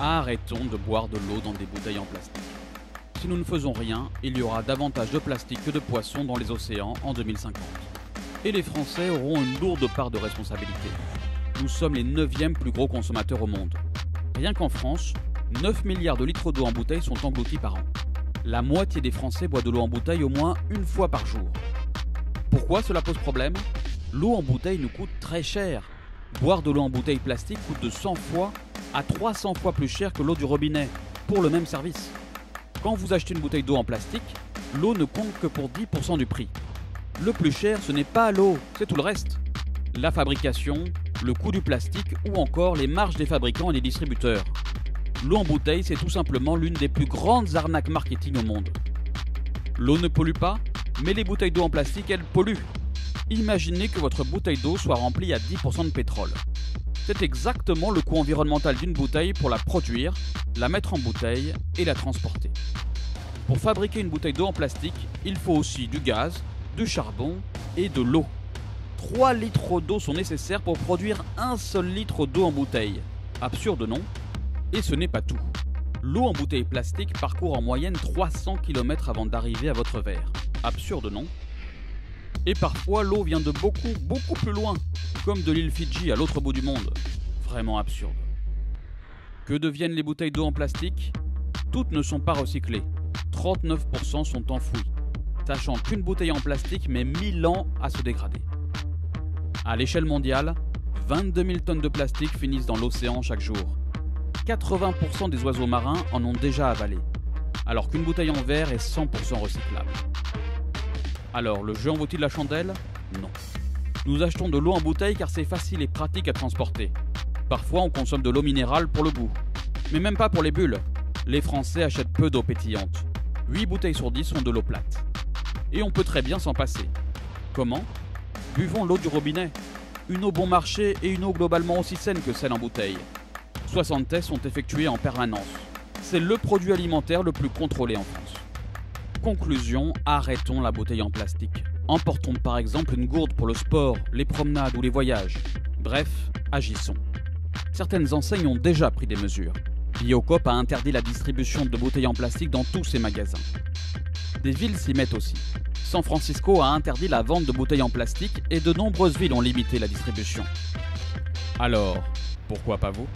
Arrêtons de boire de l'eau dans des bouteilles en plastique. Si nous ne faisons rien, il y aura davantage de plastique que de poissons dans les océans en 2050. Et les Français auront une lourde part de responsabilité. Nous sommes les 9e plus gros consommateurs au monde. Rien qu'en France, 9 milliards de litres d'eau en bouteille sont engloutis par an. La moitié des Français boit de l'eau en bouteille au moins une fois par jour. Pourquoi cela pose problème? L'eau en bouteille nous coûte très cher. Boire de l'eau en bouteille plastique coûte de 100 fois à 300 fois plus cher que l'eau du robinet, pour le même service. Quand vous achetez une bouteille d'eau en plastique, l'eau ne compte que pour 10% du prix. Le plus cher, ce n'est pas l'eau, c'est tout le reste. La fabrication, le coût du plastique ou encore les marges des fabricants et des distributeurs. L'eau en bouteille, c'est tout simplement l'une des plus grandes arnaques marketing au monde. L'eau ne pollue pas, mais les bouteilles d'eau en plastique, elles polluent. Imaginez que votre bouteille d'eau soit remplie à 10% de pétrole. C'est exactement le coût environnemental d'une bouteille pour la produire, la mettre en bouteille et la transporter. Pour fabriquer une bouteille d'eau en plastique, il faut aussi du gaz, du charbon et de l'eau. 3 litres d'eau sont nécessaires pour produire un seul litre d'eau en bouteille. Absurde, non? Et ce n'est pas tout. L'eau en bouteille plastique parcourt en moyenne 300 km avant d'arriver à votre verre. Absurde, non? Et parfois, l'eau vient de beaucoup plus loin, comme de l'île Fidji à l'autre bout du monde. Vraiment absurde. Que deviennent les bouteilles d'eau en plastique? Toutes ne sont pas recyclées. 39% sont enfouies, sachant qu'une bouteille en plastique met 1000 ans à se dégrader. À l'échelle mondiale, 22 000 tonnes de plastique finissent dans l'océan chaque jour. 80% des oiseaux marins en ont déjà avalé, alors qu'une bouteille en verre est 100% recyclable. Alors, le jeu en vaut-il la chandelle? Non. Nous achetons de l'eau en bouteille car c'est facile et pratique à transporter. Parfois, on consomme de l'eau minérale pour le goût. Mais même pas pour les bulles. Les Français achètent peu d'eau pétillante. 8 bouteilles sur 10 sont de l'eau plate. Et on peut très bien s'en passer. Comment? Buvons l'eau du robinet. Une eau bon marché et une eau globalement aussi saine que celle en bouteille. 60 tests sont effectués en permanence. C'est le produit alimentaire le plus contrôlé en France. Conclusion, arrêtons la bouteille en plastique. Emportons par exemple une gourde pour le sport, les promenades ou les voyages. Bref, agissons. Certaines enseignes ont déjà pris des mesures. Biocoop a interdit la distribution de bouteilles en plastique dans tous ses magasins. Des villes s'y mettent aussi. San Francisco a interdit la vente de bouteilles en plastique et de nombreuses villes ont limité la distribution. Alors, pourquoi pas vous ?